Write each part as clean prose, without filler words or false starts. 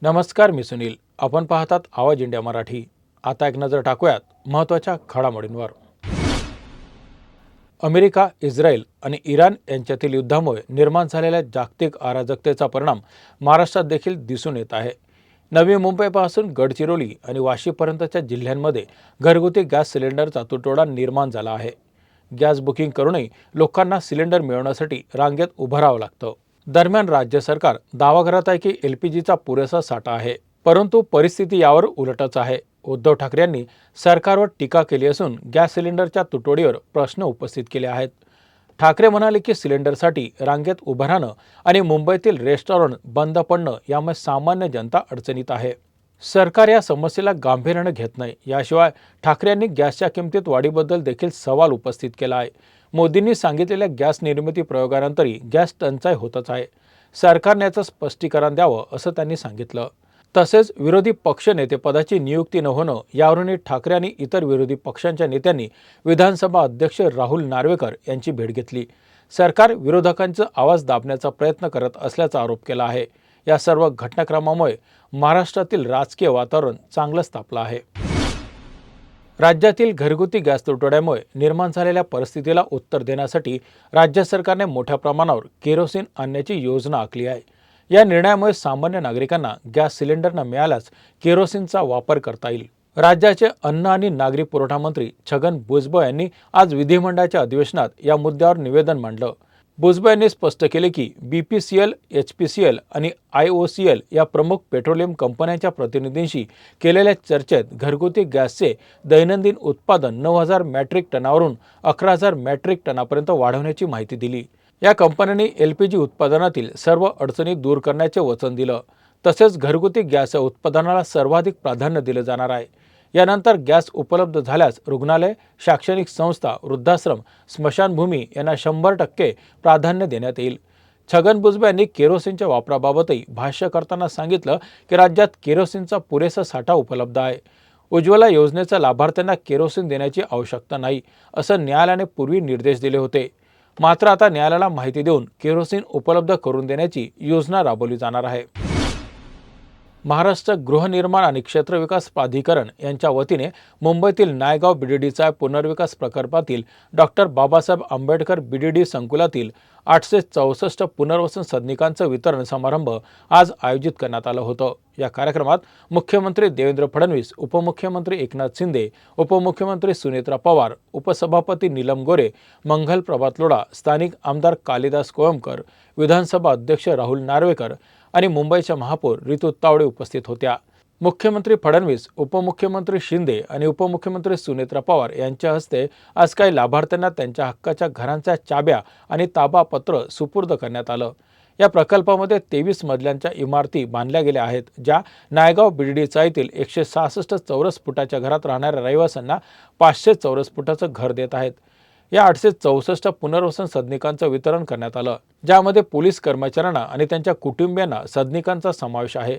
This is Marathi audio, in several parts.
नमस्कार, मी सुनील. आपण पाहतात आवाज इंडिया मराठी. आता एक नजर टाकूयात महत्त्वाच्या घडामोडींवर. अमेरिका, इस्रायल आणि इराण यांच्यातील युद्धामुळे निर्माण झालेल्या जागतिक अराजकतेचा परिणाम महाराष्ट्रात देखील दिसून येत आहे. नवी मुंबईपासून गडचिरोली आणि वाशीपर्यंतच्या जिल्ह्यांमध्ये घरगुती गॅस सिलेंडरचा तुटवडा निर्माण झाला आहे. गॅस बुकिंग करूनही लोकांना सिलेंडर मिळवण्यासाठी रांगेत उभं राहावं लागतं. दरम्यान राज्य सरकार दावा करत आहे की LPGचा पुरेसा साठा आहे, परंतु परिस्थिती यावर उलटच आहे. उद्धव ठाकरे यांनी सरकारवर टीका केली असून गॅस सिलेंडरच्या तुटवडीवर प्रश्न उपस्थित केले आहेत. ठाकरे म्हणाले की सिलेंडरसाठी रांगेत उभं राहणं आणि मुंबईतील रेस्टॉरंट बंद पडणं यामुळे सामान्य जनता अडचणीत आहे. सरकार या समस्येला गांभीर्याने घेत नाही. याशिवाय ठाकरे यांनी गॅसच्या किमतीत वाढीबद्दल देखील सवाल उपस्थित केला आहे. मोदींनी सांगितलेल्या गॅस निर्मिती प्रयोगानंतरही गॅस टंचाई होतच आहे. सरकारने याचं स्पष्टीकरण द्यावं असं त्यांनी सांगितलं. तसेच विरोधी पक्षनेतेपदाची नियुक्ती न होणं यावरूनही ठाकरे आणि इतर विरोधी पक्षांच्या नेत्यांनी विधानसभा अध्यक्ष राहुल नार्वेकर यांची भेट घेतली. सरकार विरोधकांचा आवाज दाबण्याचा प्रयत्न करत असल्याचा आरोप केला आहे. या सर्व घटनाक्रमामुळे महाराष्ट्रातील राजकीय वातावरण चांगलंच तापलं आहे. राज्यातील घरगुती गॅस तुटवड्यामुळे निर्माण झालेल्या परिस्थितीला उत्तर देण्यासाठी राज्य सरकारने मोठ्या प्रमाणावर केरोसिन आणण्याची योजना आखली आहे. या निर्णयामुळे सामान्य नागरिकांना गॅस सिलेंडर न मिळाल्यास केरोसिनचा वापर करता येईल. राज्याचे अन्न आणि नागरी पुरवठा मंत्री छगन भुजबळ यांनी आज विधिमंडळाच्या अधिवेशनात या मुद्द्यावर निवेदन मांडलं. भुजबळ यांनी स्पष्ट केले की BPCL, HPCL आणि IOCL या प्रमुख पेट्रोलियम कंपन्यांच्या प्रतिनिधींशी केलेल्या चर्चेत घरगुती गॅसचे दैनंदिन उत्पादन 9,000 मेट्रिक टनावरून 11,000 मेट्रिक टनापर्यंत वाढवण्याची माहिती दिली. या कंपन्यांनी LPG उत्पादनातील सर्व अडचणी दूर करण्याचे वचन दिलं. तसेच घरगुती गॅस उत्पादनाला सर्वाधिक प्राधान्य दिले जाणार आहे. यानंतर गॅस उपलब्ध झाल्यास रुग्णालय, शैक्षणिक संस्था, वृद्धाश्रम, स्मशानभूमी यांना 100% प्राधान्य देण्यात येईल. छगन भुजबळ यांनी केरोसिनच्या वापराबाबतही भाष्य करताना सांगितलं की राज्यात केरोसिनचा पुरेसा साठा उपलब्ध आहे. उज्ज्वला योजनेच्या लाभार्थ्यांना केरोसिन देण्याची आवश्यकता नाही असं न्यायालयाने पूर्वी निर्देश दिले होते. मात्र आता न्यायालयाला माहिती देऊन केरोसिन उपलब्ध करून देण्याची योजना राबवली जाणार आहे. महाराष्ट्र गृहनिर्माण आणि क्षेत्र विकास प्राधिकरण यांच्या वतीने मुंबईतील नायगाव BDDचा पुनर्विकास प्रकल्पातील डॉक्टर बाबासाहेब आंबेडकर BDD संकुलातील 864 पुनर्वसन सदनिकांचं वितरण समारंभ आज आयोजित करण्यात आलं होतं. या कार्यक्रमात मुख्यमंत्री देवेंद्र फडणवीस, उपमुख्यमंत्री एकनाथ शिंदे, उपमुख्यमंत्री सुनेत्रा पवार, उपसभापती नीलम गोरे, मंगल प्रभात लोढा, स्थानिक आमदार कालिदास कोळंबकर, विधानसभा अध्यक्ष राहुल नार्वेकर आणि मुंबईच्या महापौर रितू तावडे उपस्थित होत्या. मुख्यमंत्री फडणवीस, उपमुख्यमंत्री शिंदे आणि उपमुख्यमंत्री सुनेत्रा पवार यांच्या हस्ते आज काही लाभार्थ्यांना त्यांच्या हक्काच्या घरांच्या चाब्या आणि ताबापत्र सुपूर्द करण्यात आलं. या प्रकल्पामध्ये 23 मजल्यांच्या इमारती बांधल्या गेल्या आहेत, ज्या नायगाव BDD चाळीतील 166 चौरस फुटाच्या घरात राहणाऱ्या रहिवाशांना 500 चौरस फुटाचं घर देत आहेत. या 864 पुनर्वसन सदनिकांचं वितरण करण्यात आलं, ज्यामध्ये पोलीस कर्मचाऱ्यांना आणि त्यांच्या कुटुंबियांना सदनिकांचा समावेश आहे.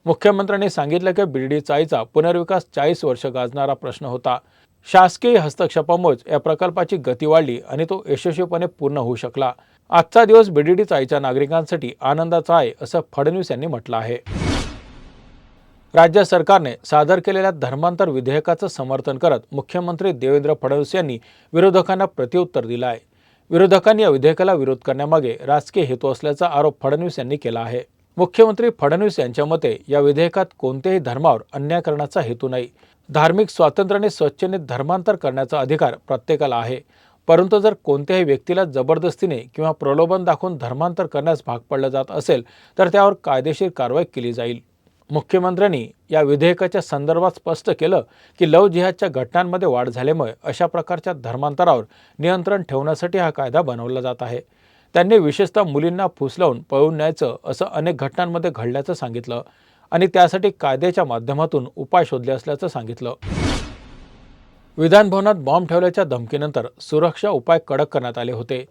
मुख्यमंत्र्यांनी सांगितलं की BDD चाळीचा पुनर्विकास 40 वर्ष गाजणारा प्रश्न होता. शासकीय हस्तक्षेपामुळेच या प्रकल्पाची गती वाढली आणि तो यशस्वीपणे पूर्ण होऊ शकला. आजचा दिवस BDD चाळीच्या नागरिकांसाठी आनंदाचा आहे असं फडणवीस यांनी म्हटलं आहे. राज्य सरकारने सादर केलेल्या धर्मांतर विधेयकाचं समर्थन करत मुख्यमंत्री देवेंद्र फडणवीस यांनी विरोधकांना प्रत्युत्तर दिलं आहे. विरोधकांनी या विधेयकाला विरोध करण्यामागे राजकीय हेतू असल्याचा आरोप फडणवीस यांनी केला आहे. मुख्यमंत्री फडणवीस यांच्या मते या विधेयकात कोणत्याही धर्मावर अन्याय करण्याचा हेतू नाही. धार्मिक स्वातंत्र्याने स्वच्छेने धर्मांतर करण्याचा अधिकार प्रत्येकाला आहे, परंतु जर कोणत्याही व्यक्तीला जबरदस्तीने किंवा प्रलोभन दाखवून धर्मांतर करण्यास भाग पडलं जात असेल तर त्यावर कायदेशीर कारवाई केली जाईल. मुख्यमंत्र्यांनी या विधेयकाच्या संदर्भात स्पष्ट केलं की लव्ह जिहादच्या घटनांमध्ये वाढ झाल्यामुळे अशा प्रकारच्या धर्मांतरावर नियंत्रण ठेवण्यासाठी हा कायदा बनवला जात आहे. त्यांनी विशेषतः मुलींना फुसलावून पळून न्यायचं असं अनेक घटनांमध्ये घडल्याचं सांगितलं आणि त्यासाठी कायद्याच्या माध्यमातून उपाय शोधले असल्याचं सांगितलं. विधानभवनात बॉम्ब ठेवल्याच्या धमकीनंतर सुरक्षा उपाय कडक करण्यात आले होते.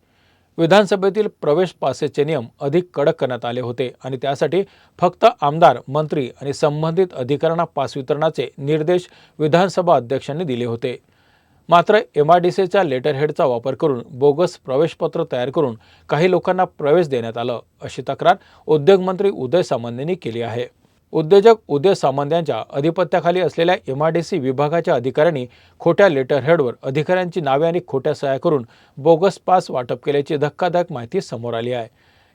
विधानसभेतील प्रवेश पासेचे नियम अधिक कडक करण्यात आले होते आणि त्यासाठी फक्त आमदार, मंत्री आणि संबंधित अधिकाऱ्यांना पास वितरणाचे निर्देश विधानसभा अध्यक्षांनी दिले होते. मात्र MIDCच्या लेटरहेडचा वापर करून बोगस प्रवेशपत्र तयार करून काही लोकांना प्रवेश देण्यात आलं, अशी तक्रार उद्योगमंत्री उदय सामंत यांनी केली आहे. उद्योजक उदय सामंत यांच्या अधिपत्याखाली असलेल्या MIDC विभागाच्या अधिकाऱ्यांनी खोट्या लेटरहेडवर अधिकाऱ्यांची नावे आणि खोट्या सह्या करून बोगस पास वाटप केल्याची धक्कादायक माहिती समोर आली आहे।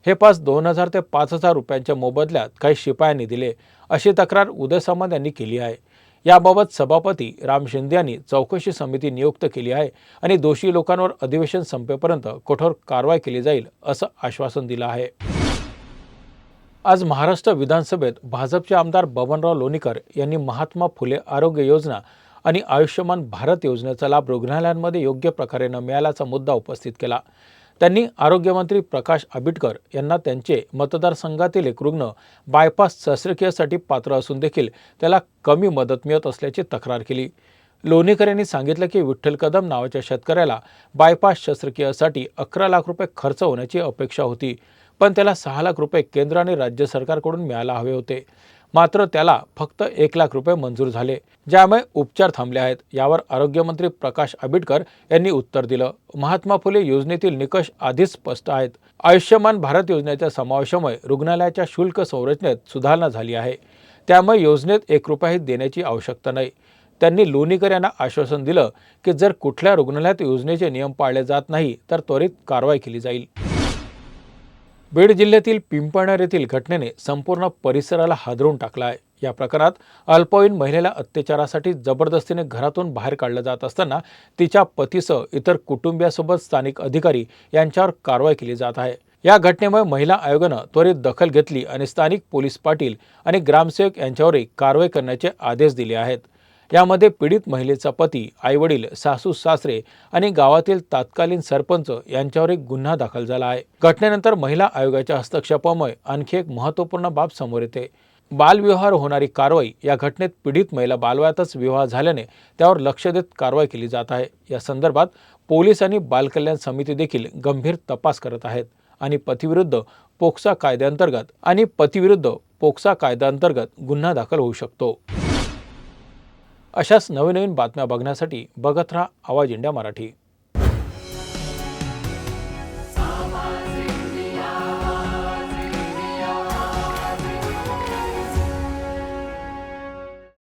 हे पास 2000 ते 5000 रुपयांच्या मोबदल्यात काही शिपायांनी दिले, अशी तक्रार उदय सामंत यांनी केली आहे। याबाबत सभापती राम शिंदे यांनी चौकशी समिती नियुक्त केली आहे आणि दोषी लोकांवर अधिवेशन संपेपर्यंत कठोर कारवाई केली जाईल, असं आश्वासन दिलं आहे। आज महाराष्ट्र विधानसभेत भाजपचे आमदार बबनराव लोणीकर यांनी महात्मा फुले आरोग्य योजना आणि आयुष्यमान भारत योजनेचा लाभ रुग्णालयांमध्ये योग्य प्रकारे न मिळाल्याचा मुद्दा उपस्थित केला। त्यांनी आरोग्यमंत्री प्रकाश आंबेडकर यांना त्यांचे मतदारसंघातील एक रुग्ण बायपास शस्त्रक्रियेसाठी पात्र असून देखील त्याला कमी मदत मिळत असल्याची तक्रार केली। लोणीकर यांनी सांगितलं की विठ्ठल कदम नावाच्या शेतकऱ्याला बायपास शस्त्रक्रियेसाठी 11 लाख रुपये खर्च होण्याची अपेक्षा होती, पण त्याला 6 लाख रुपये केंद्र आणि राज्य सरकारकडून मिळायला हवे होते। मात्र त्याला फक्त 1 लाख रुपये मंजूर झाले, ज्यामुळे उपचार थांबले आहेत। यावर आरोग्यमंत्री प्रकाश आंबेडकर यांनी उत्तर दिलं, महात्मा फुले योजनेतील निकष आधीच स्पष्ट आहेत। आयुष्यमान भारत योजनेच्या समावेशामुळे रुग्णालयाच्या शुल्क संरचनेत सुधारणा झाली आहे, त्यामुळे योजनेत 1 रुपयाही देण्याची आवश्यकता नाही। त्यांनी लोणीकर यांना आश्वासन दिलं की जर कुठल्या रुग्णालयात योजनेचे नियम पाळले जात नाही तर त्वरित कारवाई केली जाईल। बीड जिल्ह्यातील पिंपळनेर येथील घटनेने संपूर्ण परिसराला हादरवून टाकला आहे। या प्रकरणात अल्पवयीन महिलेला अत्याचारासाठी जबरदस्तीने घरातून बाहेर काढलं जात असताना तिच्या पतीसह इतर कुटुंबियासोबत स्थानिक अधिकारी यांच्यावर कारवाई केली जात आहे। या घटनेमुळे महिला आयोगानं त्वरित दखल घेतली आणि स्थानिक पोलीस पाटील आणि ग्रामसेवक यांच्यावरही कारवाई करण्याचे आदेश दिले आहेत। यामध्ये पीडित महिलेचा पती, आईवडील, सासू सासरे आणि गावातील तत्कालीन सरपंच यांच्यावर एक गुन्हा दाखल झाला आहे। घटनेनंतर महिला आयोगाच्या हस्तक्षेपामुळे आणखी एक महत्त्वपूर्ण बाब समोर येते। बालविवाहावर होणारी कारवाई। या घटनेत पीडित महिला बालवयातच विवाह झाल्याने त्यावर लक्ष देत कारवाई केली जात आहे। या संदर्भात पोलीस आणि बालकल्याण समिती देखील गंभीर तपास करत आहेत आणि पतीविरुद्ध पोक्सा कायद्याअंतर्गत गुन्हा दाखल होऊ शकतो। अशाच नवीन बातम्या बघण्यासाठी बघत राहा आवाज इंडिया मराठी।